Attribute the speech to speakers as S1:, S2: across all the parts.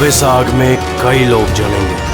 S1: अब इस आग में कई लोग जलेंगे।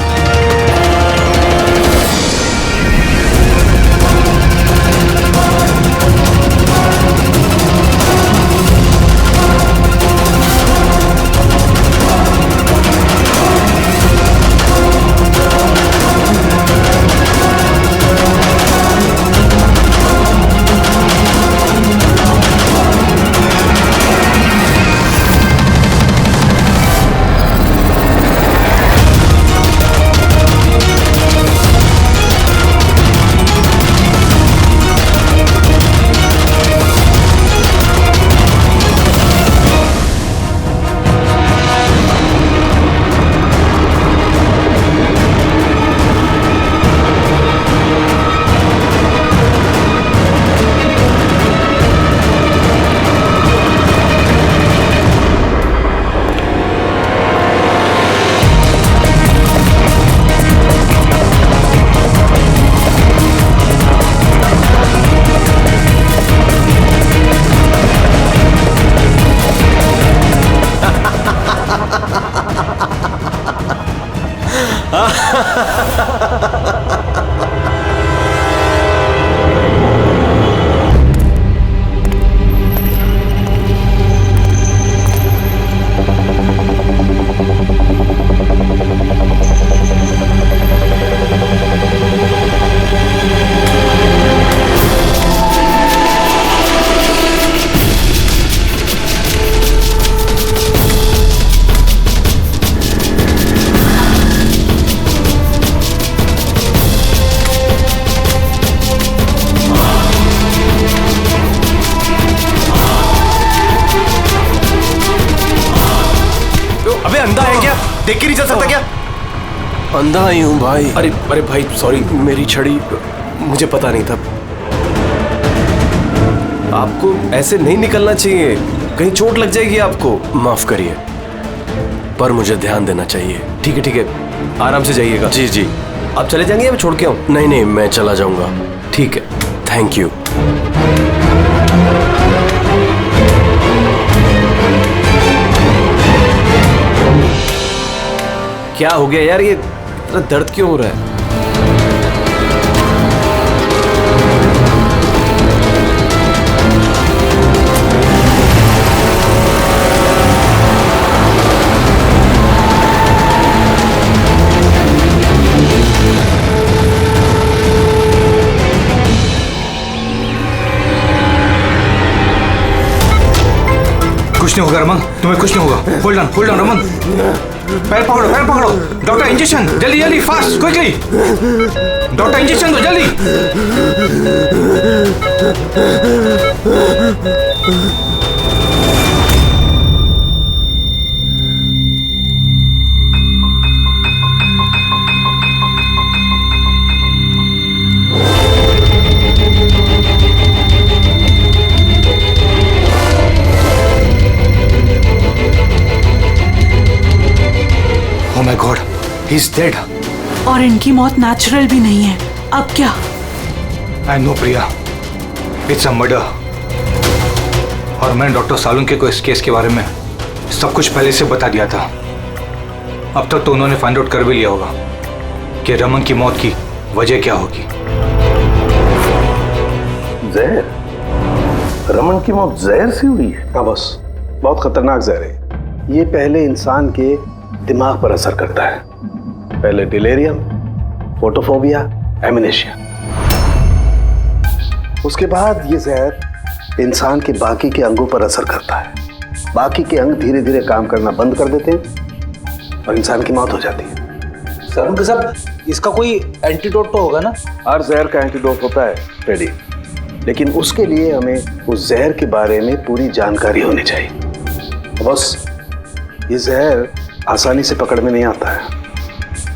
S2: देख के नहीं चल सकता क्या?
S1: अंधा ही हूँ भाई।
S2: अरे भाई सॉरी,
S1: मेरी छड़ी
S2: मुझे पता नहीं था। आपको ऐसे नहीं निकलना चाहिए, कहीं चोट लग जाएगी आपको।
S1: माफ करिए, पर मुझे ध्यान देना चाहिए।
S2: ठीक है, आराम से जाइएगा।
S1: जी जी।
S2: आप चले जाएंगे या मैं छोड़ के आऊँ?
S1: नहीं, मैं चला जाऊंगा।
S2: ठीक है,
S1: थैंक यू।
S2: क्या हो गया यार, ये इतना दर्द क्यों हो रहा है?
S3: कुछ नहीं होगा रमन, तुम्हें कुछ नहीं होगा। Hold on Raman. पैर पकड़ो। डॉक्टर इंजेक्शन, जल्दी फास्ट, क्विकली। डॉक्टर इंजेक्शन दो जल्दी। Oh my God, he's dead.
S4: और इनकी मौत नेचुरल भी नहीं है। अब क्या?
S3: I know Priya, it's a murder. और मैंने डॉक्टर सालुंके को इस केस के बारे में सब कुछ पहले से बता दिया था। अब तक तो उन्होंने फाइंड आउट कर भी लिया होगा कि रमन की मौत की वजह क्या होगी।
S5: जहर? रमन की मौत जहर से हुई है?
S6: हाँ बस, बहुत खतरनाक जहर है। ये पहले इंसान के दिमाग पर असर करता है। पहले डिलेरियम, फोटोफोबिया, एमनेशिया। उसके बाद ये जहर इंसान के बाकी के अंगों पर असर करता है। बाकी के अंग धीरे धीरे काम करना बंद कर देते हैं और इंसान की मौत हो जाती है।
S7: सर साहब, इसका कोई एंटीडोट तो होगा ना?
S6: हर जहर का एंटीडोट होता है रेडी, लेकिन उसके लिए हमें उस जहर के बारे में पूरी जानकारी होनी चाहिए। बस ये जहर आसानी से पकड़ में नहीं आता है।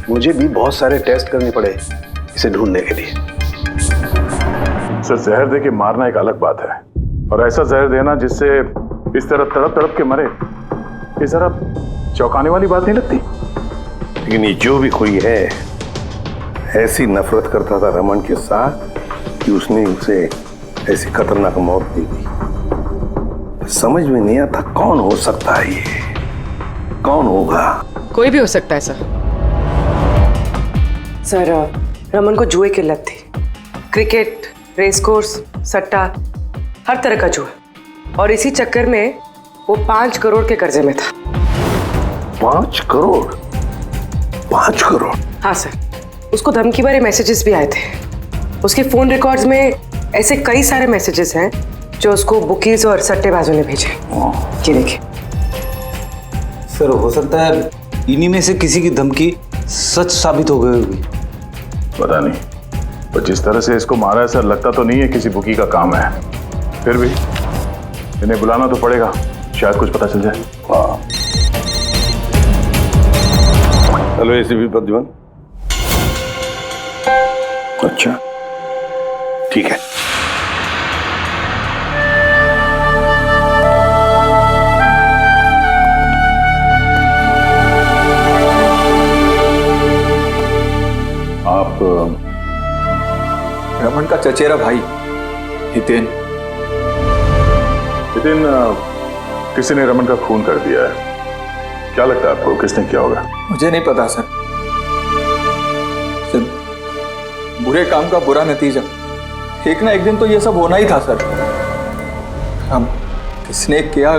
S6: मुझे भी बहुत सारे टेस्ट करने पड़े इसे ढूंढने के लिए।
S5: सर, जहर दे के मारना एक अलग बात है, और ऐसा जहर देना जिससे इस तरह तड़प तड़प के मरे, ये जरा चौंकाने वाली बात नहीं लगती?
S8: लेकिन ये जो भी कोई है, ऐसी नफरत करता था रमन के साथ कि उसने उसे ऐसी खतरनाक मौत दी थी। समझ में नहीं आता कौन हो सकता है ये, कौन होगा।
S9: कोई भी हो सकता है सर।
S10: सर रमन को जुए की लत थी। क्रिकेट, रेस कोर्स, सट्टा, हर तरह का जुआ। और इसी चक्कर में वो 5 करोड़ के कर्जे में था।
S8: 5 करोड़? 5 करोड़?
S10: हाँ सर, उसको धमकी भरे मैसेजेस भी आए थे। उसके फोन रिकॉर्ड्स में ऐसे कई सारे मैसेजेस हैं जो उसको बुकीज और सट्टेबाजों ने भेजे। ये देखिए
S7: सर, हो सकता है इन्हीं में से किसी की धमकी सच साबित हो गई होगी।
S5: पता नहीं, पर जिस तरह से इसको मारा है सर, लगता तो नहीं है किसी बुकी का काम है। फिर भी इन्हें बुलाना तो पड़ेगा, शायद कुछ पता चल जाए।
S8: हाँ। Hello ACP Pradyuman. अच्छा ठीक है।
S5: आप
S3: रमन का चचेरा भाई हितेन।
S5: हितेन, किसी ने रमन का खून कर दिया है। क्या लगता है आपको किसने किया होगा?
S3: मुझे नहीं पता सर। बुरे काम का बुरा नतीजा, एक ना एक दिन तो ये सब होना ही था सर। अब किसने किया,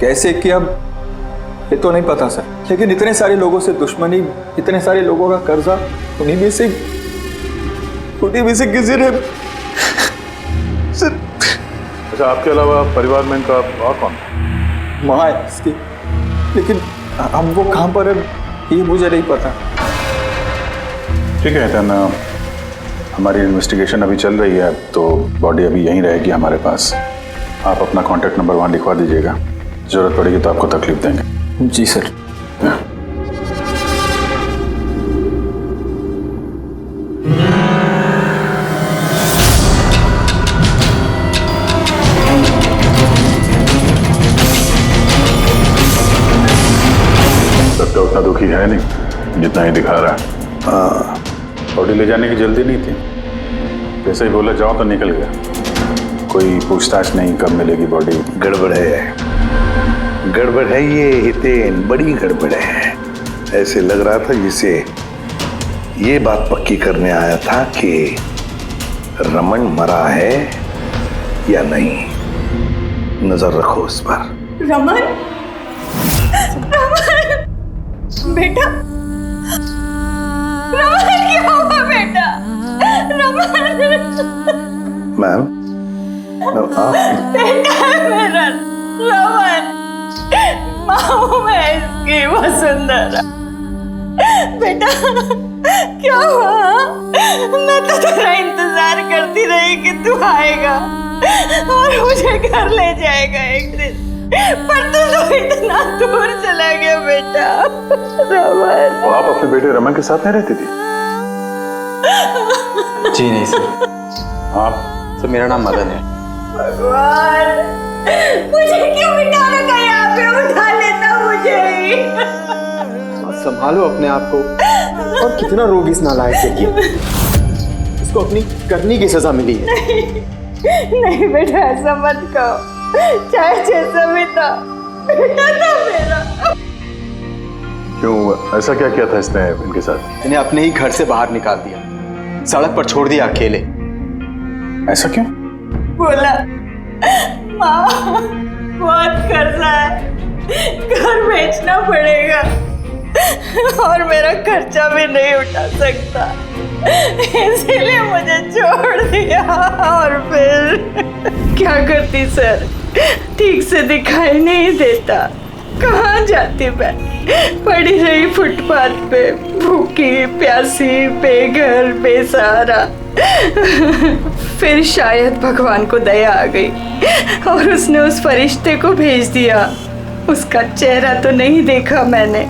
S3: कैसे किया, ये तो नहीं पता सर। लेकिन इतने सारे लोगों से दुश्मनी, इतने सारे लोगों का कर्जा, उन्हीं में से किसी ने सर।
S5: अच्छा, आपके अलावा परिवार में इनका और कौन?
S3: माँ है इसकी, लेकिन अब वो कहाँ पर है ये मुझे नहीं पता।
S5: ठीक है हितेन, हमारी इन्वेस्टिगेशन अभी चल रही है, तो बॉडी अभी यहीं रहेगी हमारे पास। आप अपना कॉन्टैक्ट नंबर वहाँ लिखवा दीजिएगा, जरूरत पड़ेगी तो आपको तकलीफ देंगे।
S3: जी सर।
S5: लगता उतना दुखी है नहीं जितना ही दिखा रहा है।
S8: हाँ,
S5: बॉडी ले जाने की जल्दी नहीं थी, जैसे ही बोला जाओ तो निकल गया। कोई पूछताछ नहीं कब मिलेगी बॉडी।
S8: गड़बड़ है, गड़बड़ है ये हितेन, बड़ी गड़बड़ है। ऐसे लग रहा था जिसे ये बात पक्की करने आया था कि रमन मरा है या नहीं। नजर रखो उस पर।
S11: रमन, रमन बेटा, रमन क्या हुआ बेटा? रमन,
S8: मैम आप
S11: बेटा है मेरा रमन, माँ मैं इसकी वसुंधरा। बेटा क्या हुआ? मैं तो तेरा इंतजार करती रही कि तू आएगा और मुझे घर ले जाएगा एक दिन, पर तू तो इतना दूर चला गया बेटा। रमन,
S5: तो आप अपने बेटे रमन के साथ नहीं रहती थी?
S7: जी नहीं सर।
S5: आप?
S7: सर मेरा नाम मदन है।
S11: भगवान, मुझे क्यों बिठाना का यहाँ पे? उठा लेता मुझे ही।
S7: संभालो अपने आप को। और कितना रोग इस नालायक से किया, इसको अपनी करनी की सजा मिली है।
S11: नहीं बेटा, ऐसा मत कहो। चाहे जैसा भी था, बेटा था मेरा।
S5: क्यों, ऐसा क्या किया था इसने इनके साथ?
S7: इन्हें अपने ही घर से बाहर निकाल दिया, सड़क पर छोड़ दिया अकेले।
S5: ऐसा क्यों?
S11: बोला माँ बहुत कर्जा है, घर बेचना पड़ेगा और मेरा खर्चा भी नहीं उठा सकता, इसीलिए मुझे छोड़ दिया। और फिर क्या करती सर, ठीक से दिखाई नहीं देता, कहाँ जाती मैं? पड़ी रही फुटपाथ पे, भूखी प्यासी, बेघर बेसहारा। फिर शायद भगवान को दया आ गई और उसने उस फरिश्ते को भेज दिया। उसका चेहरा तो नहीं देखा मैंने,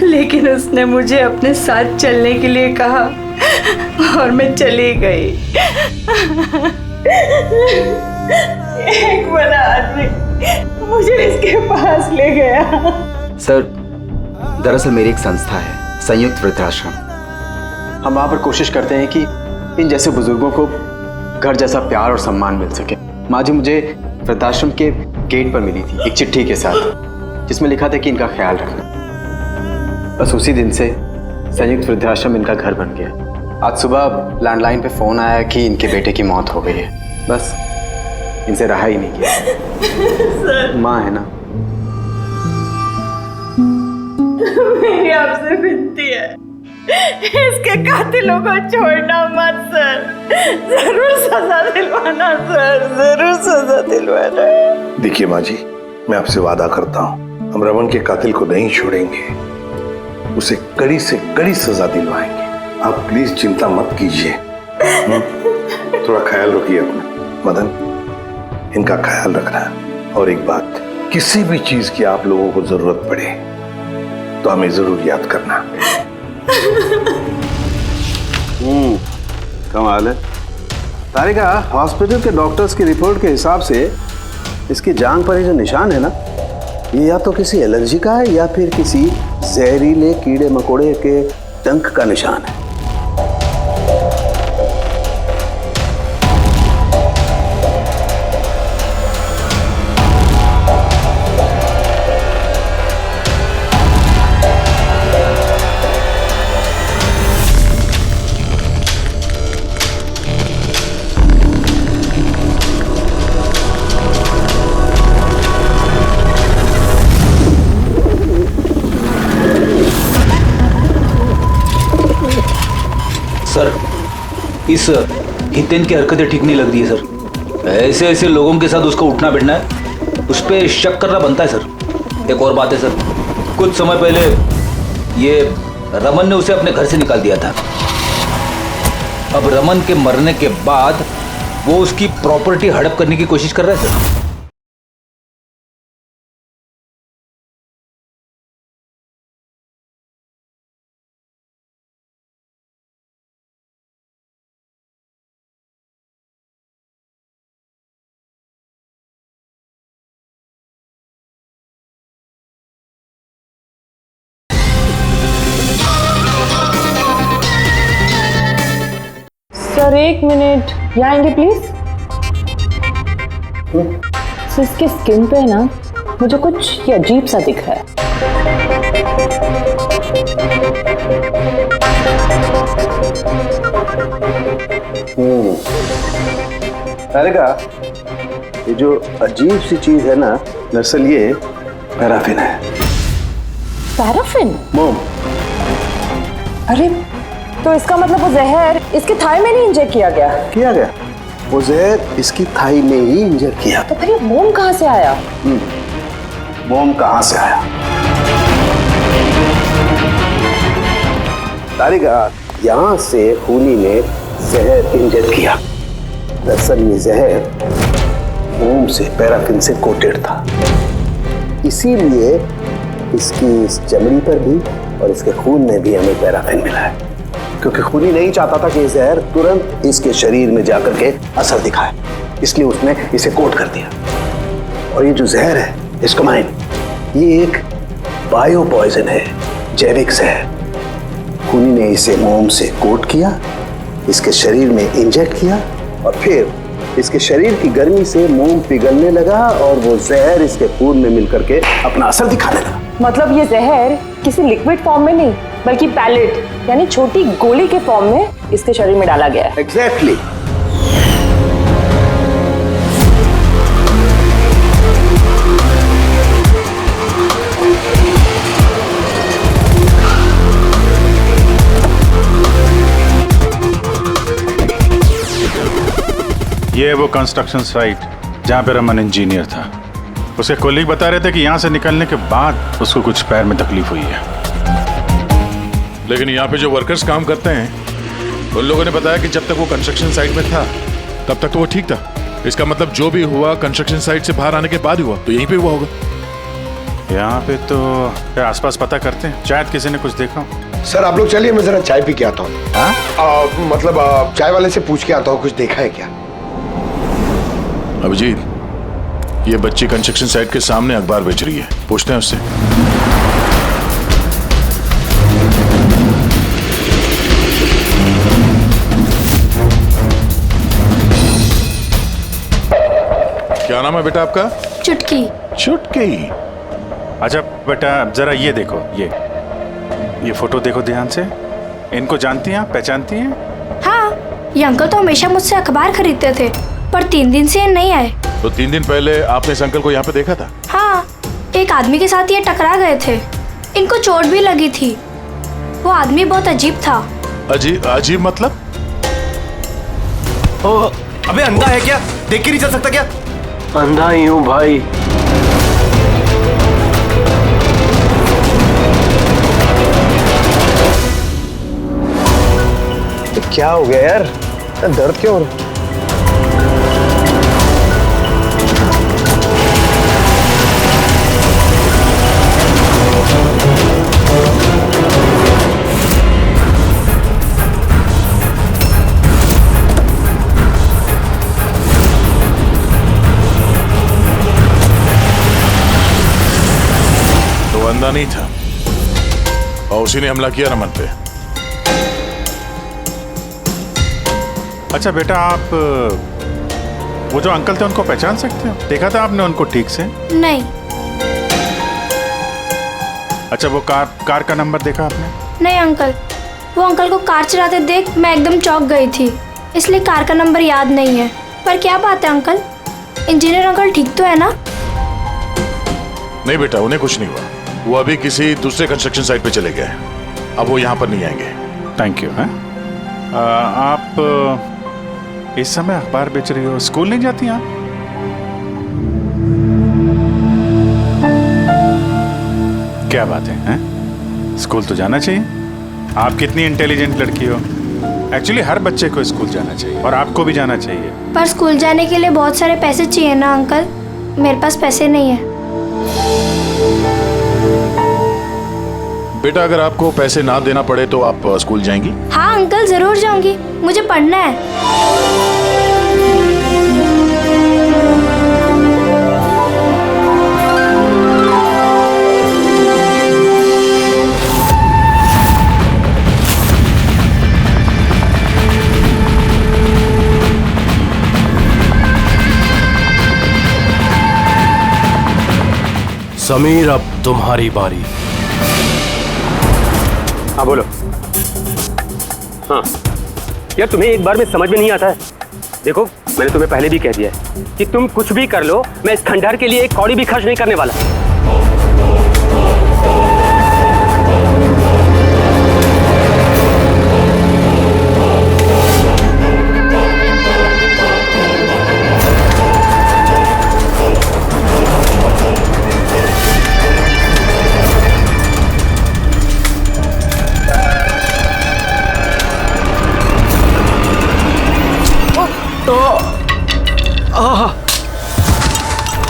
S11: लेकिन उसने मुझे अपने साथ चलने के लिए कहा और मैं चली गई। एक बड़ा आदमी मुझे इसके पास ले गया।
S7: सर दरअसल मेरी एक संस्था है, संयुक्त वृद्धाश्रम। हम वहाँ पर कोशिश करते हैं कि इन जैसे बुजुर्गों को घर जैसा प्यार और सम्मान मिल सके। माँ जी मुझे वृद्धाश्रम के गेट पर मिली थी एक चिट्ठी के साथ, जिसमें लिखा था कि इनका ख्याल रखना। बस उसी दिन से संयुक्त वृद्धाश्रम इनका घर बन गया। आज सुबह लैंडलाइन पे फोन आया कि इनके बेटे की मौत हो गई है। बस इनसे रहा ही नहीं गया। माँ है ना।
S11: मेरी आपसे विनती है, इसके कातिलों को छोड़ना मत सर। जरूर सजा दिलवाना सर, जरूर सजा दिलवाना।
S8: देखिए माँ जी, मैं आपसे वादा करता हूँ, हम रमन के कातिल को नहीं छोड़ेंगे, उसे कड़ी से कड़ी सजा दिलवाएंगे। आप प्लीज चिंता मत कीजिए। थोड़ा ख्याल रखिए अपना। मदन, इनका ख्याल रखना। और एक बात, किसी भी चीज की आप लोगों को जरूरत पड़े तो हमें जरूर याद करना।
S6: कमाल है तारिका। हॉस्पिटल के डॉक्टर्स की रिपोर्ट के हिसाब से इसकी जांघ पर ये जो निशान है ना, ये या तो किसी एलर्जी का है या फिर किसी जहरीले कीड़े मकोड़े के डंक का निशान है।
S3: सर, इस हितेन की हरकतें ठीक नहीं लग रही है सर। ऐसे ऐसे लोगों के साथ उसका उठना बैठना है, उस पर शक करना बनता है सर। एक और बात है सर, कुछ समय पहले ये रमन ने उसे अपने घर से निकाल दिया था। अब रमन के मरने के बाद वो उसकी प्रॉपर्टी हड़प करने की कोशिश कर रहा है सर।
S11: सर एक मिनट, यहाँ आएंगे प्लीज। सर इसके स्किन पे ना मुझे कुछ ये अजीब सा दिख रहा है।
S6: तारिका, ये जो अजीब सी चीज है ना, दरअसल ये पैराफिन है।
S11: पैराफिन?
S6: मोम।
S11: अरे तो इसका मतलब वो जहर इसके थाई में नहीं इंजेक्ट किया गया?
S6: किया गया। वो जहर इसकी थाई में ही इंजेक्ट किया।
S11: तो फिर ये मोम कहाँ से आया?
S6: मोम कहाँ से आया? तारिका, यहाँ से खूनी ने जहर इंजेक्ट किया। दरअसल ये जहर मोम से, पैराफिन से कोटेड था, इसीलिए इसकी इस चमड़ी पर भी और इसके खून में भी हमें पैराफिन मिला है। क्योंकि खूनी नहीं चाहता था कि ये जहर तुरंत इसके शरीर में जाकर के असर दिखाए, इसलिए उसने इसे कोट कर दिया। और ये जो जहर है एस्कोमाइन, ये एक बायो पॉइजन है, जैविक जहर। खूनी ने इसे मोम से कोट किया, इसके शरीर में इंजेक्ट किया और फिर इसके शरीर की गर्मी से मोम पिघलने लगा और वो जहर इसके खून में मिलकर के अपना असर दिखाने लगा।
S11: मतलब ये जहर किसी लिक्विड फॉर्म में नहीं बल्कि पैलेट यानी छोटी गोली के फॉर्म में इसके शरीर में डाला गया है।
S6: एग्जैक्टली।
S5: ये है वो कंस्ट्रक्शन साइट जहाँ पे रमन इंजीनियर था। उसके कोलीग बता रहे थे कि यहाँ से निकलने के बाद उसको कुछ पैर में तकलीफ हुई है।
S9: लेकिन यहाँ पे जो वर्कर्स काम करते हैं उन लोगों ने बताया कि जब तक वो कंस्ट्रक्शन साइट में था तब तक तो वो ठीक था। इसका मतलब जो भी हुआ कंस्ट्रक्शन साइट से बाहर आने के बाद हुआ, तो यहीं पे हुआ होगा।
S5: यहाँ पे तो आसपास पता करते हैं, शायद किसी ने कुछ देखा हो।
S12: सर आप लोग चलिए, मैं जरा चाय पी के आता हूँ। मतलब चाय वाले से पूछ के आता हूँ कुछ देखा है क्या।
S9: अभिजीत, ये बच्ची कंस्ट्रक्शन साइट के सामने अखबार बेच रही है, पूछते हैं उससे। क्या नाम है बेटा आपका?
S13: चुटकी।
S9: चुटकी।
S5: अच्छा बेटा, जरा ये देखो, ये
S3: ये फोटो देखो ध्यान से। इनको जानती हैं आप, पहचानती हैं?
S13: हाँ, ये अंकल तो हमेशा मुझसे अखबार खरीदते थे, पर 3 दिन से ये नहीं आए।
S9: तो 3 दिन पहले आपने इस अंकल को यहाँ पे देखा था?
S13: हाँ, एक आदमी के साथ ये टकरा गए थे। इनको चोट भी लगी थी। वो आदमी बहुत अजीब था।
S9: अजीब मतलब?
S2: ओ, अबे अंधा है क्या? देख के नहीं चल सकता क्या?
S1: अंधा ही हूँ भाई।
S6: क्या हो गया यार? दर्द क्यों हो रहा?
S9: तो अंधा नहीं था और उसी ने हमला किया रमन पे। अच्छा बेटा, आप वो जो अंकल थे उनको पहचान सकते हो? देखा था आपने उनको ठीक से?
S13: नहीं।
S9: अच्छा, वो कार का नंबर देखा आपने?
S13: नहीं अंकल, वो अंकल को कार चलाते देख मैं एकदम चौंक गई थी, इसलिए कार का नंबर याद नहीं है। पर क्या बात है अंकल, इंजीनियर अंकल ठीक तो है ना?
S9: नहीं बेटा, उन्हें कुछ नहीं हुआ। वो अभी किसी दूसरे कंस्ट्रक्शन साइट पे चले गए। अब वो यहाँ पर नहीं आएंगे। Thank you. हैं आप इस समय अखबार बेच रही हो, स्कूल नहीं जाती आप? क्या बात है, हैं? स्कूल तो जाना चाहिए। आप कितनी इंटेलिजेंट लड़की हो। एक्चुअली हर बच्चे को स्कूल जाना चाहिए और आपको भी जाना चाहिए।
S13: पर स्कूल जाने के लिए बहुत सारे पैसे चाहिए ना अंकल, मेरे पास पैसे नहीं है।
S9: बेटा, अगर आपको पैसे ना देना पड़े तो आप स्कूल जाएंगी?
S13: हाँ अंकल, जरूर जाऊंगी, मुझे पढ़ना है।
S1: समीर, अब तुम्हारी बारी।
S14: हाँ बोलो। हाँ यार, तुम्हें एक बार में समझ में नहीं आता है। देखो, मैंने तुम्हें पहले भी कह दिया है कि तुम कुछ भी कर लो, मैं इस खंडहर के लिए एक कौड़ी भी खर्च नहीं करने वाला।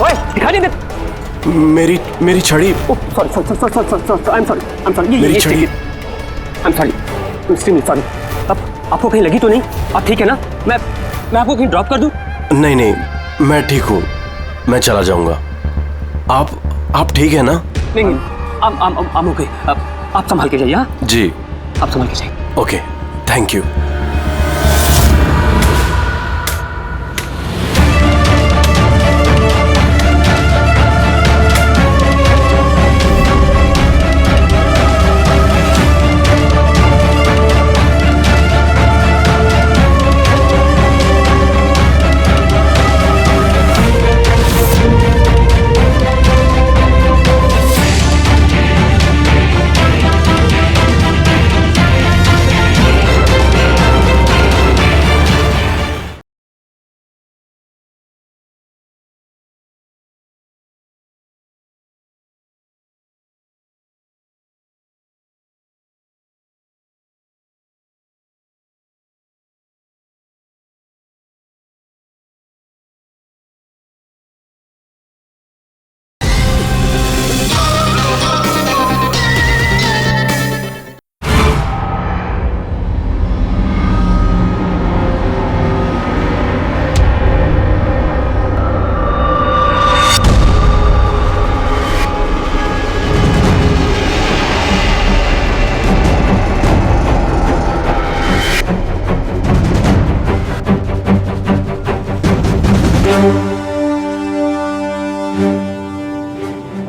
S14: ओए, दिखाई नहीं दे।
S1: मेरी छड़ी।
S14: Sorry, I am sorry.
S1: मेरी छड़ी।
S14: I am sorry. अब आपको कहीं लगी तो नहीं? आप ठीक है ना? मैं आपको कहीं ड्रॉप कर दूं?
S1: नहीं, मैं ठीक हूँ, मैं चला जाऊंगा। आप ठीक है ना?
S14: नहीं, I'm okay। आप संभाल के जाइए। हाँ
S1: जी,
S14: आप संभाल के जाइए।
S1: Okay, thank you.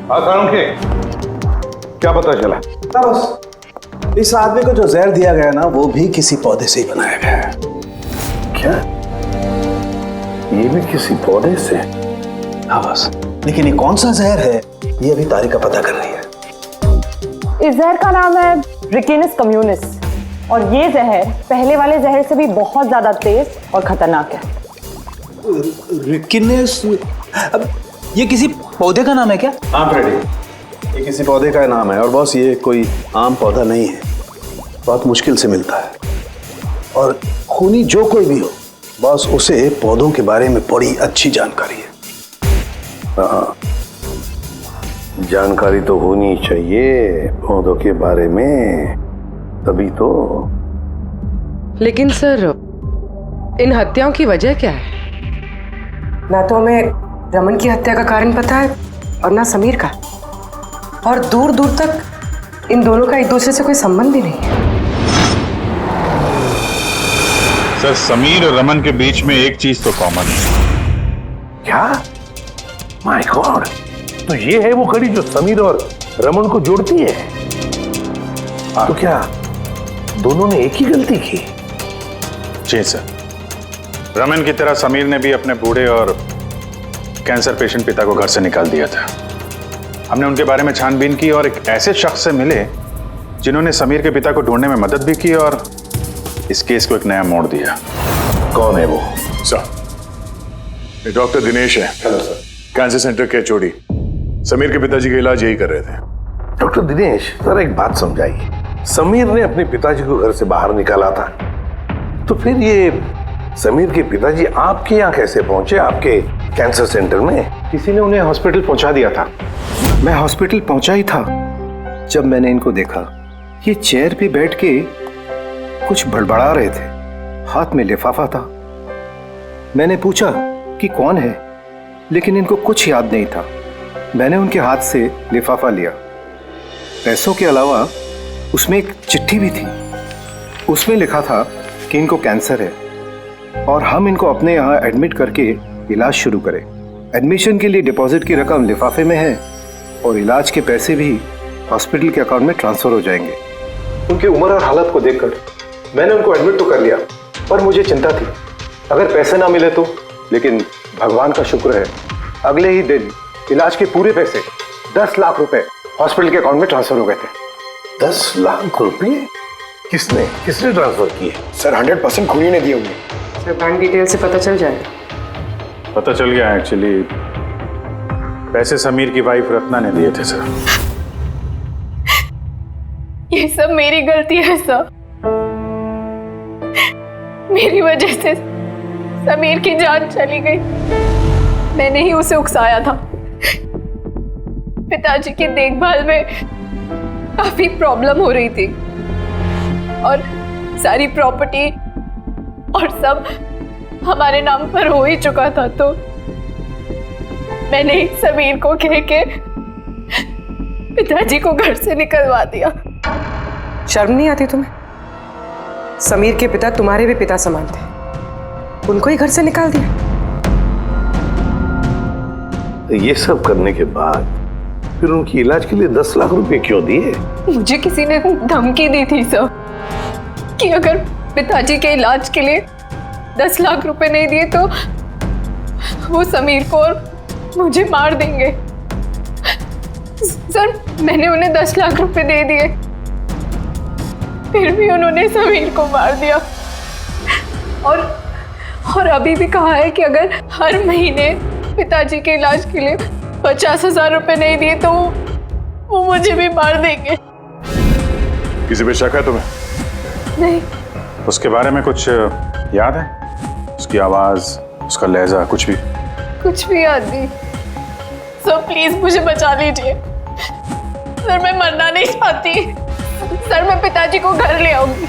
S8: हाँ सालुंखे, क्या पता चला?
S6: बस इस आदमी को जो जहर दिया गया ना, वो भी किसी पौधे से ही बनाया गया है।
S8: क्या? ये भी किसी पौधे से?
S6: हाँ बस, लेकिन ये कौन सा जहर है, ये अभी तारिका पता कर रही है।
S11: इस जहर का नाम है रिकिनस कम्युनिस, और ये जहर पहले वाले जहर से भी बहुत ज्यादा तेज और खतरनाक है।
S3: रिकिनस? अब ये किसी पौधे का नाम है क्या?
S6: हाँ फ्रेडी, ये किसी पौधे का नाम है, और बॉस ये कोई आम पौधा नहीं है, बहुत मुश्किल से मिलता है। और खूनी जो कोई भी हो बॉस, उसे पौधों के बारे में बड़ी अच्छी जानकारी है।
S8: हाँ, जानकारी तो होनी चाहिए पौधों के बारे में, तभी तो।
S10: लेकिन सर, इन हत्याओं की वजह क्या है? ना तो हमें रमन की हत्या का कारण पता है और ना समीर का, और दूर दूर तक इन दोनों का एक दूसरे से कोई संबंध ही नहीं है।
S9: सर, समीर और रमन के बीच में एक चीज तो कॉमन है।
S8: क्या? माय गॉड, तो ये है वो कड़ी जो समीर और रमन को जोड़ती है। तो क्या दोनों ने एक ही गलती की?
S9: जी सर, रमन की तरह समीर ने भी अपने बूढ़े और कैंसर पेशेंट पिता को घर से निकाल दिया था। हमने उनके बारे में छानबीन की और एक ऐसे शख्स से मिले जिन्होंने समीर के पिता को ढूंढने में मदद भी की और इस केस को एक नया मोड़ दिया।
S8: कौन है वो?
S9: सर, ये डॉक्टर दिनेश है।
S8: Hello sir.
S9: कैंसर सेंटर के चोड़ी। समीर के पिताजी का इलाज यही कर रहे थे।
S8: डॉक्टर दिनेश, सर एक बात समझाइए। समीर ने अपने पिताजी को घर से बाहर निकाला था, तो फिर ये समीर के पिताजी आपके यहाँ कैसे पहुंचे, आपके कैंसर सेंटर में?
S3: किसी ने उन्हें हॉस्पिटल पहुंचा दिया था। मैं हॉस्पिटल पहुंचा ही था जब मैंने इनको देखा। ये चेयर पे बैठ के कुछ बड़बड़ा रहे थे, हाथ में लिफाफा था। मैंने पूछा कि कौन है, लेकिन इनको कुछ याद नहीं था। मैंने उनके हाथ से लिफाफा लिया। पैसों के अलावा उसमें एक चिट्ठी भी थी। उसमें लिखा था कि इनको कैंसर है और हम इनको अपने यहाँ एडमिट करके इलाज शुरू करें। एडमिशन के लिए डिपॉजिट की रकम लिफाफे में है और इलाज के पैसे भी हॉस्पिटल के अकाउंट में ट्रांसफर हो जाएंगे। उनकी उम्र और हालत को देखकर मैंने उनको एडमिट तो कर लिया, पर मुझे चिंता थी अगर पैसे ना मिले तो। लेकिन भगवान का शुक्र है, अगले ही दिन इलाज के पूरे पैसे 10 लाख रुपए हॉस्पिटल के अकाउंट में ट्रांसफर हो गए थे।
S8: 10 लाख रुपए? किसने ट्रांसफर किए?
S12: सर 100% खूनी ने दिए होंगे।
S10: सर, बैंक डिटेल से पता चल जाए।
S9: पता चल गया, एक्चुअली पैसे समीर की वाइफ रत्ना ने दिए थे सर।
S11: ये सब मेरी गलती है सर। मेरी वजह से समीर की जान चली गई। मैंने ही उसे उकसाया था। पिताजी की देखभाल में काफी प्रॉब्लम हो रही थी और सारी प्रॉपर्टी और सब हमारे नाम पर हो ही चुका था, तो मैंने ही समीर को कह के पिताजी को घर से निकलवा दिया।
S10: शर्म नहीं आती तुम्हें? समीर के पिता तुम्हारे भी पिता समान थे, उनको ही घर से निकाल दिया।
S8: ये सब करने के बाद फिर उनकी इलाज के लिए 10 लाख रुपए क्यों दिए?
S11: मुझे किसी ने धमकी दी थी सर कि अगर पिताजी के इलाज के लिए 10 लाख रुपए नहीं दिए तो वो समीर को और मुझे मार देंगे। सर, मैंने उन्हें 10 लाख रुपए दे दिए, फिर भी उन्होंने समीर को मार दिया। और अभी भी कहा है कि अगर हर महीने पिताजी के इलाज के लिए 50,000 रुपए नहीं दिए तो वो मुझे भी मार देंगे।
S9: किसी पे शक है तुम्हें?
S11: नहीं।
S9: उसके बारे में कुछ याद है? उसकी आवाज, उसका लहजा, कुछ भी?
S11: कुछ भी याद नहीं। सर प्लीज मुझे बचा लीजिए। सर मैं मरना नहीं चाहती। सर मैं पिताजी को घर ले आऊंगी,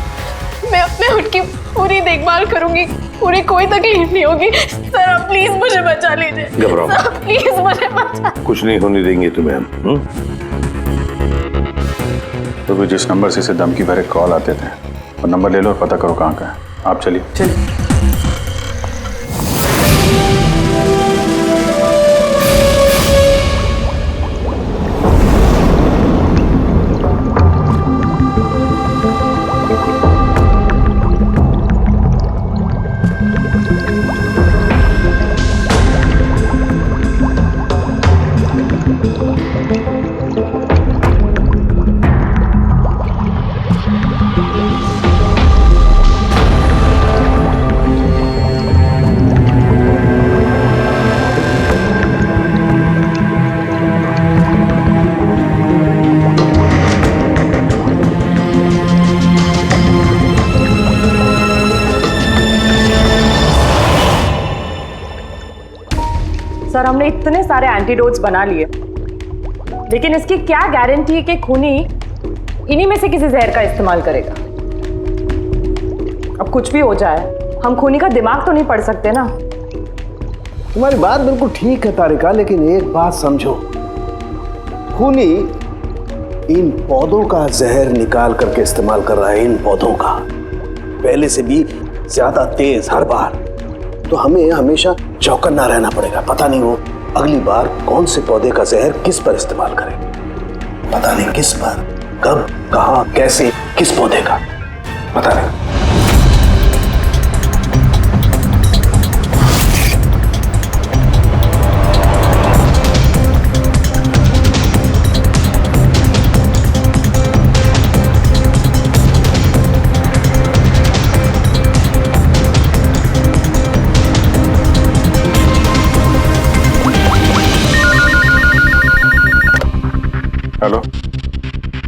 S11: मैं उनकी पूरी देखभाल करूंगी, पूरी कोई तकलीफ नहीं होगी। सर आप प्लीज मुझे बचा लीजिए।
S8: घबराओ
S11: सर प्लीज मुझे बचा।
S8: कुछ नहीं होने देंगे तुम्हें हम।
S5: तो भी जिस नंबर से धमकी भरे कॉल आते थे वो नंबर ले लो और पता करो कहाँ का है। आप चलिए।
S11: इतने सारे एंटीडोट्स बना लिए, लेकिन इसकी क्या गारंटी है कि खूनी इन्हीं में से किसी जहर का इस्तेमाल करेगा? अब कुछ भी हो जाए, हम खूनी का दिमाग तो नहीं पढ़ सकते ना।
S6: तुम्हारी बात बिल्कुल ठीक है तारिका, लेकिन एक बात समझो, खूनी इन पौधों का जहर निकाल करके इस्तेमाल कर रहा है, इन पौधों का, पहले से भी ज्यादा तेज हर बार। तो हमें हमेशा चौकन्ना रहना पड़ेगा। पता नहीं वो अगली बार कौन से पौधे का जहर किस पर इस्तेमाल करे, पता नहीं किस पर, कब, कहां, कैसे, किस पौधे का, पता नहीं।
S5: हेलो।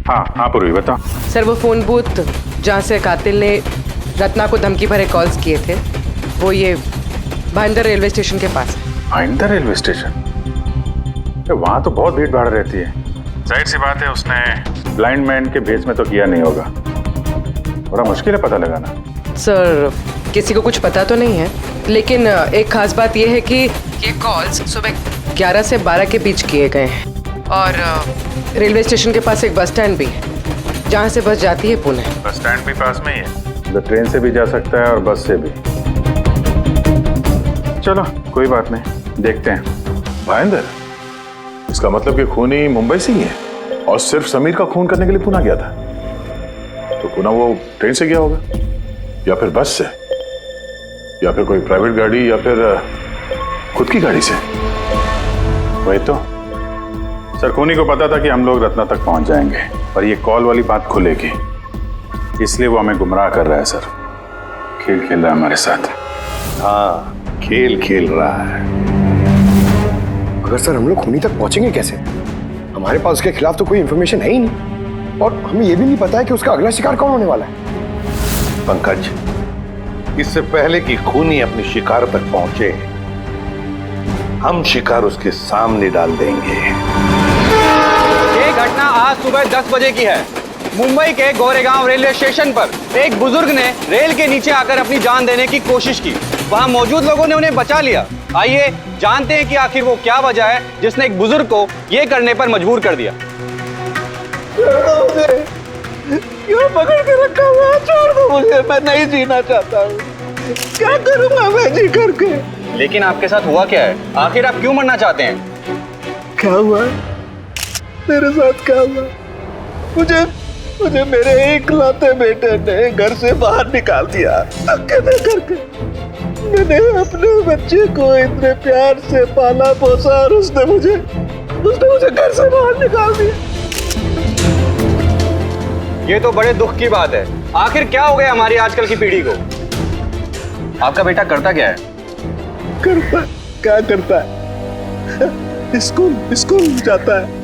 S5: हाँ पूर्वी बताओ।
S10: सर वो फोन बूथ जहाँ से कातिल ने रत्ना को धमकी भरे कॉल्स किए थे, वो ये भाईंदर रेलवे स्टेशन के पास है।
S5: Bhayandar railway station? वहाँ तो बहुत भीड़ भाड़ रहती है। जाहिर सी बात है उसने ब्लाइंड मैन के भेस में तो किया नहीं होगा, बड़ा मुश्किल है पता लगाना।
S10: सर किसी को कुछ पता तो नहीं है, लेकिन एक खास बात यह है कि ये कॉल्स सुबह 11 से 12 के बीच किए गए हैं और रेलवे स्टेशन के पास एक बस स्टैंड भी है जहाँ से बस जाती है पुणे।
S5: बस स्टैंड भी पास में ही है, तो ट्रेन से भी जा सकता है और बस से भी। चलो कोई बात नहीं, देखते हैं।
S9: भाईंदर, इसका मतलब कि खूनी मुंबई से ही है और सिर्फ समीर का खून करने के लिए पुणे गया था। तो पुणे वो ट्रेन से गया होगा या फिर बस से या फिर कोई प्राइवेट गाड़ी या फिर खुद की गाड़ी से।
S5: वही तो सर, खूनी को पता था कि हम लोग रत्ना तक पहुंच जाएंगे, पर ये कॉल वाली बात खुलेगी, इसलिए वो हमें गुमराह कर रहा है सर। खेल खेल रहा है हमारे साथ।
S8: हाँ, खेल खेल रहा है।
S12: अगर सर हम लोग खूनी तक पहुंचेंगे कैसे? हमारे पास उसके खिलाफ तो कोई इंफॉर्मेशन है ही नहीं, और हमें यह भी नहीं पता है कि उसका अगला शिकार कौन होने वाला है।
S8: पंकज, इससे पहले कि खूनी अपनी शिकार तक पहुंचे, हम शिकार उसके सामने डाल देंगे।
S14: ये घटना आज सुबह 10 बजे की है। मुंबई के गोरेगांव रेलवे स्टेशन पर एक बुजुर्ग ने रेल के नीचे आकर अपनी जान देने की कोशिश की। वहां मौजूद लोगों ने उन्हें बचा लिया। आइए जानते हैं कि आखिर वो क्या वजह है जिसने एक बुजुर्ग को ये करने पर मजबूर कर दिया।
S6: क्यों पकड़ के रखा हुआ? छोड़ दो मुझे, मैं नहीं जीना चाहता हूँ। क्या करूँगा मैं जी करके?
S14: लेकिन आपके साथ हुआ क्या है? आखिर आप क्यों मरना चाहते हैं?
S6: क्या हुआ? मेरे साथ क्या हुआ? मुझे मेरे इकलौते बेटे ने घर से बाहर निकाल दिया, अकेले करके। मैंने अपने बच्चे को इतने प्यार से पाला पोसा और उसने मुझे घर से बाहर निकाल दिया।
S14: ये तो बड़े दुख की बात है। आखिर क्या हो गया हमारी आजकल की पीढ़ी को? आपका बेटा करता क्या है?
S6: क्या करता है? स्कूल जाता है।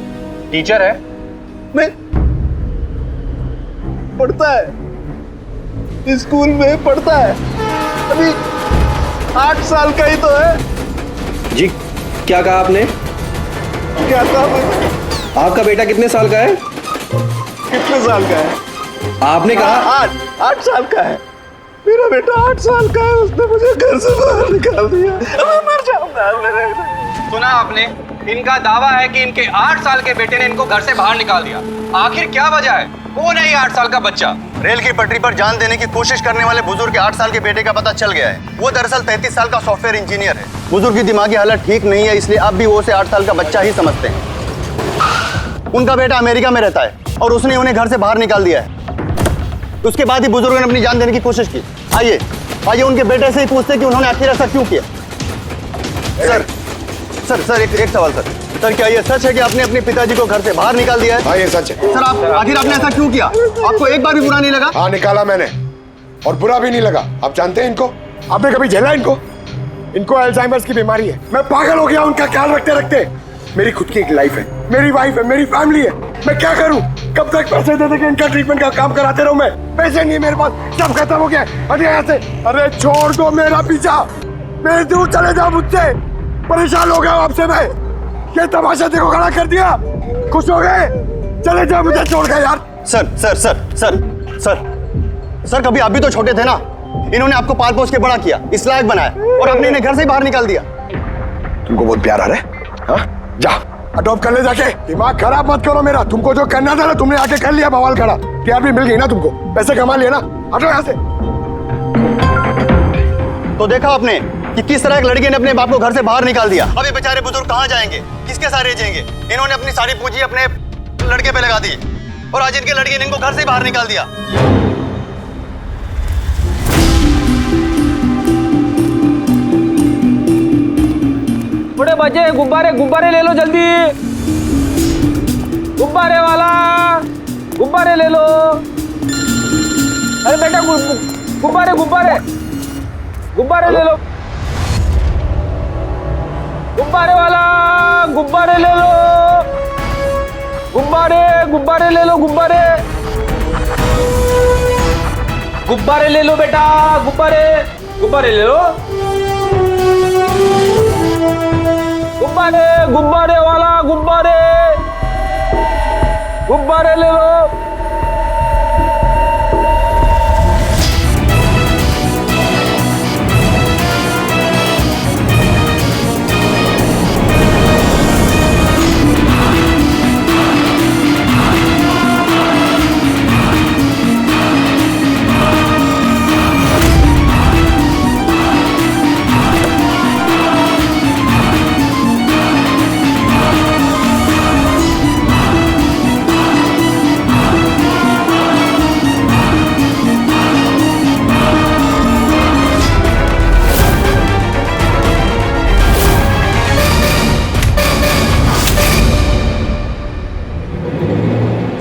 S14: टीचर है?
S6: नहीं, पढ़ता है, स्कूल में पढ़ता है। अभी 8 साल का ही तो है।
S14: जी क्या कहा आपने?
S6: क्या कहा मैंने?
S14: आपका बेटा कितने साल का है?
S6: कितने साल का है?
S14: आपने कहा
S6: 8 साल का है। मेरा बेटा 8 साल का है, उसने मुझे घर से बाहर निकाल दिया। मैं मर जाऊंगा।
S14: सुना आपने? इनका दावा है कि इनके 8 साल के बेटे ने इनको घर से बाहर निकाल दिया। आखिर क्या वजह है? कौन है ये 8 साल का बच्चा?
S15: रेल की पटरी पर जान देने की कोशिश करने वाले बुजुर्ग के 8 साल के बेटे का पता चल गया है। वो दरअसल 33 साल का सॉफ्टवेयर इंजीनियर है। बुजुर्ग की दिमागी हालत ठीक नहीं है, इसलिए अब भी वो उसे 8 साल का बच्चा ही समझते हैं। उनका बेटा अमेरिका में रहता है और उसने उन्हें घर से बाहर निकाल दिया है। उसके बाद ही बुजुर्ग ने अपनी जान देने की कोशिश की। आइए उनके बेटे से ही पूछते कि उन्होंने आखिर ऐसा क्यों किया। सर एक सवाल सर, क्या ये सच है कि आपने अपने पिताजी को घर से बाहर निकाल दिया है?
S12: हाँ ये सच है।
S15: सर आखिर आपने ऐसा क्यों किया? आपको एक बार भी बुरा नहीं लगा?
S12: हाँ निकाला मैंने, और बुरा भी नहीं लगा। आप जानते हैं इनको? आपने कभी झेला इनको अल्जाइमर्स की बीमारी है। मैं पागल हो गया उनका ख्याल रखते रखते। मेरी खुद की एक लाइफ है, मेरी वाइफ है, मेरी फैमिली है। मैं क्या करूं? कब तक पैसे दे दे के इनका ट्रीटमेंट का काम कराते रहूं मैं? पैसे नहीं है मेरे पास, सब खत्म हो गया। अरे यहाँ से, अरे छोड़ दो मेरा पीछा, मेरे दूर चले जाओ मुझसे। परेशान हो गया हूं आपसे मैं। ये तमाशा देखो खड़ा कर दिया। खुश हो गए? चले जाओ मुझे छोड़ के यार।
S15: Sir sir sir sir sir sir कभी आप भी तो छोटे थे ना। इन्होंने आपको पाल पोस के बड़ा किया, इस लायक बनाया और आपने इन्हें घर से ही बाहर निकाल दिया।
S12: तुमको बहुत प्यार आ रहा है? हाँ? जा अडॉप्ट कर ले जाके। दिमाग खराब मत करो मेरा। तुमको जो करना था ना तुमने आके कर लिया बवाल खड़ा। प्यार भी मिल गई ना तुमको, पैसे कमा लिए ना। हटो यहाँ से।
S15: तो देखा आपने कि किस तरह एक लड़के ने अपने बाप को घर से बाहर निकाल दिया। अब ये बेचारे बुजुर्ग कहाँ जाएंगे, किसके सहारे जिएंगे? इन्होंने अपनी सारी पूंजी अपने लड़के पे लगा दी और आज इनके लड़के ने इनको घर से बाहर निकाल दिया।
S14: बड़े बच्चे गुब्बारे गुब्बारे ले लो जल्दी। गुब्बारे वाला गुब्बारे ले लो। अरे बेटा गुब्बारे गुब्बारे गुब्बारे ले लो। गुब्बारे वाला गुब्बारे ले लो। गुब्बारे गुब्बारे ले लो। गुब्बारे गुब्बारे ले लो बेटा। गुब्बारे गुब्बारे ले लो। गुब्बारे गुब्बारे वाला गुब्बारे गुब्बारे ले लो।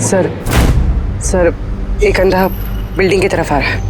S10: सर सर एक अंधा बिल्डिंग की तरफ आ रहा है।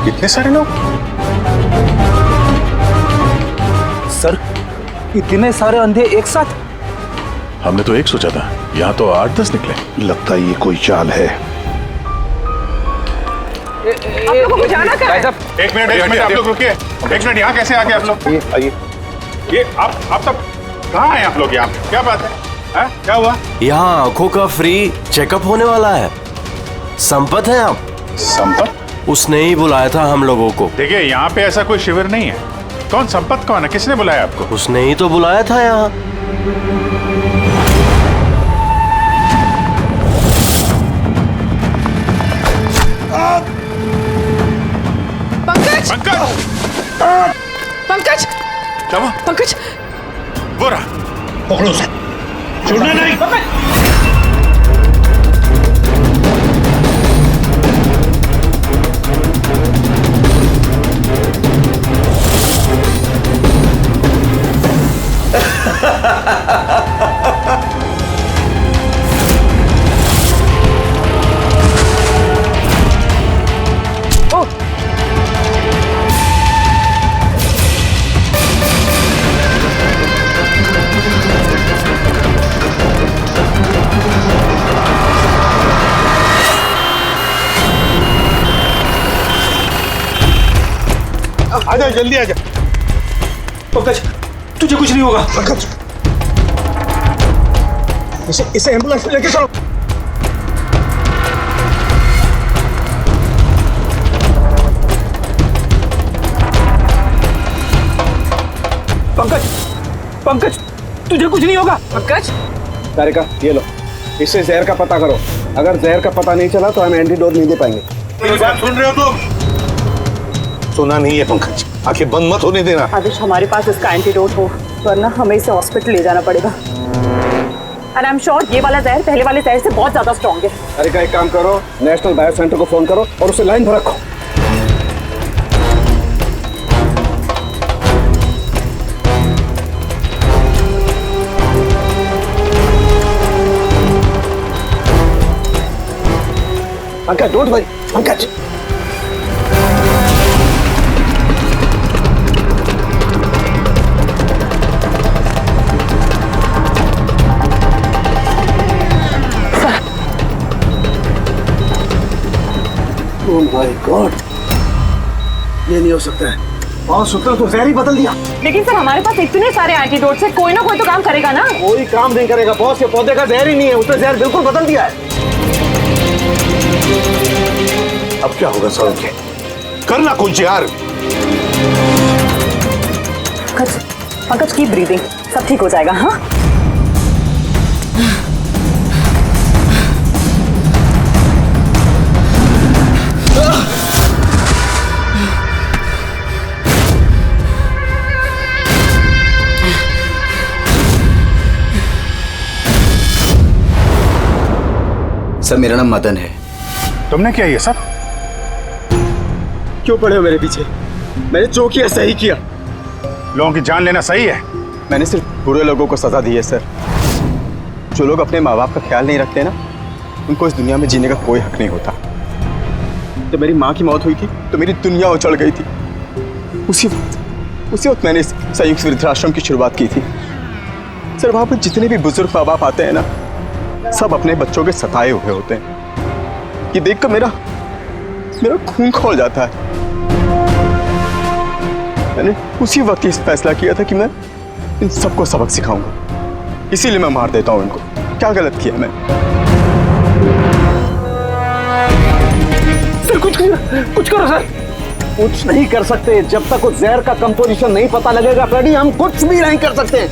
S5: इतने सारे लोग?
S3: सर इतने सारे अंधे एक साथ?
S9: हमने तो एक सोचा था, यहाँ तो 8-10 निकले।
S8: लगता है ये कोई चाल है।
S10: आप लोगों को जाना क्या है?
S5: एक मिनट आप लोग रुकिए। एक मिनट, यहाँ कैसे आ गए आप लोग? आइए। ये आप सब कहाँ हैं आप लोग? यहाँ क्या बात है? क्या हुआ?
S1: यहाँ आंखों का फ्री चेकअप होने वाला है। संपत है आप?
S5: संपत?
S1: उसने ही बुलाया था हम लोगों को।
S5: देखिए यहाँ पे ऐसा कोई शिविर नहीं है। कौन संपत कौन है? किसने बुलाया आपको?
S1: उसने ही तो बुलाया था यहाँ।
S10: पंकज
S5: पंकज
S10: पंकज
S5: क्या हुआ?
S10: पंकज
S5: वो रहा।
S8: पकड़ो उसे, छोड़ना नहीं।
S12: आजा जल्दी आजा।
S3: पंकज तुझे कुछ नहीं होगा।
S12: पंकज इसे एम्बुलेंस में लेके चलो।
S6: पंकज, पंकज, तुझे कुछ नहीं होगा।
S10: पंकज,
S6: तारिका, ये लो, इससे जहर का पता करो। अगर जहर का पता नहीं चला तो हम एंटीडोट नहीं दे पाएंगे।
S8: सुन रहे हो तुम? सुना नहीं है पंकज, आंखें बंद मत होने देना।
S11: आदिश, हमारे पास इसका एंटीडोट हो, वरना हमें इसे हॉस्पिटल ले जाना पड़ेगा। एंड आई एम श्योर ये वाला जहर पहले वाले जहर से बहुत ज्यादा स्ट्रॉन्ग है।
S6: तारिका, एक काम करो, नेशनल बायो सेंटर को फोन करो और उसे लाइन पर रखो। Pankaj, don't worry, Pankaj. Oh my God, ये नहीं हो सकता है। और सूत्र तो जहर ही बदल दिया।
S11: लेकिन सर, हमारे पास इतने सारे एंटीडोट्स है, कोई ना कोई तो काम करेगा ना।
S6: कोई काम नहीं करेगा बॉस, ये पौधे का जहर ही नहीं है, उसने जहर बिल्कुल बदल दिया है।
S8: अब क्या होगा सौरभ? करना कुछ यार।
S11: पंकज की ब्रीदिंग, सब ठीक हो जाएगा। हाँ,
S7: सर, मेरा नाम मदन है।
S5: तुमने क्या ये सब?
S6: क्यों पड़े हो मेरे पीछे? मैंने जो किया सही किया।
S5: लोगों की जान लेना सही है?
S7: मैंने सिर्फ बुरे लोगों को सजा दी है सर। जो लोग अपने माँ बाप का ख्याल नहीं रखते ना, उनको इस दुनिया में जीने का कोई हक नहीं होता। जब मेरी माँ की मौत हुई थी तो मेरी दुनिया उछड़ गई थी। उसी वक्त मैंने संयुक्त वृद्धाश्रम की शुरुआत की थी। सर, वहाँ पर जितने भी बुजुर्ग माँ बाप आते हैं ना, सब अपने बच्चों के सताए हुए होते हैं। ये देखकर मेरा खून खौल जाता है। मैंने उसी वक्त ये फैसला किया था कि मैं इन सबको सबक सिखाऊंगा, इसीलिए मैं मार देता हूं इनको। क्या गलत किया मैं?
S6: सर, कुछ करो सर। कुछ नहीं कर सकते जब तक उस जहर का कंपोजिशन नहीं पता लगेगा फ्रेडी, हम कुछ भी नहीं कर सकते।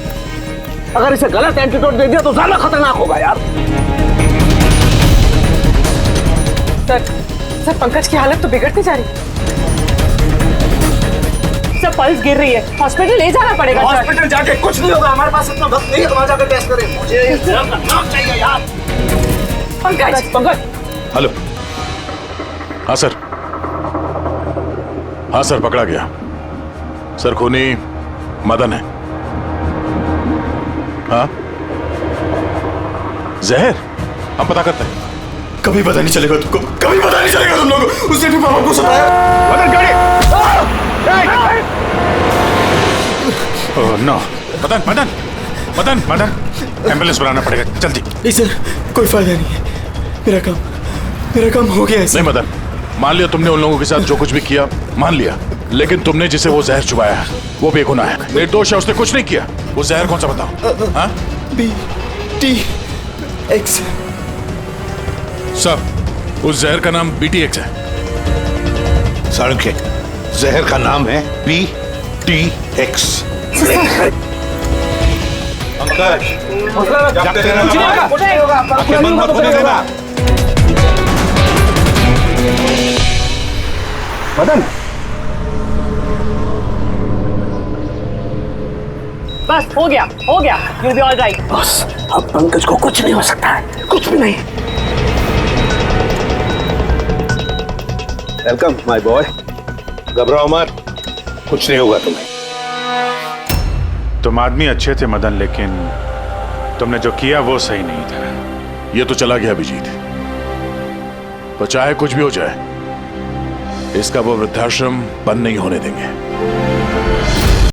S6: अगर इसे गलत एंटीडोट दे दिया तो ज्यादा खतरनाक होगा यार।
S10: सर, पंकज की हालत तो बिगड़ती जा रही है।
S11: सर, पल्स गिर रही है, हॉस्पिटल ले जाना पड़ेगा।
S6: हॉस्पिटल जाके कुछ नहीं होगा, हमारे पास इतना वक्त नहीं है तुम्हारा जाकर टेस्ट करें। मुझे इस जहर का नाम चाहिए यार।
S10: पंकज,
S9: हेलो। हाँ सर, हाँ सर, पकड़ा गया। सर, खूनी मदन है। हाँ, जहर हम पता करते हैं।
S1: कभी पता नहीं चलेगा तुमको, कभी पता नहीं चलेगा तुम लोगों को। उसने भी पापा को सताया।
S5: मदन, गाड़ी! Oh no! मदन, एम्बुलेंस बुलाना पड़ेगा, जल्दी।
S1: नहीं सर, कोई फायदा नहीं है। मेरा काम हो गया है सर।
S9: नहीं मदन, मान लिया तुमने उन लोगों के साथ जो कुछ भी किया, मान लिया, लेकिन तुमने जिसे वो जहर चुबाया है वो बेगुनाह है, निर्दोष है, उसने कुछ नहीं किया। वो जहर कौन सा बताओ? हाँ?
S1: BTX।
S9: सब, उस जहर का नाम BTX है।
S8: साळुंखे, जहर का नाम है BTX।
S6: मदन,
S11: बस हो गया, you'll be all right।
S6: बस अब पंकज को कुछ नहीं हो सकता है, कुछ भी नहीं। Welcome my boy.
S8: घबराओ मत, कुछ नहीं होगा तुम्हें।
S5: तुम आदमी अच्छे थे मदन, लेकिन तुमने जो किया वो सही नहीं था।
S9: ये तो चला गया अभिजीत, पर चाहे कुछ भी हो जाए, इसका वो वृद्धाश्रम बंद नहीं होने देंगे।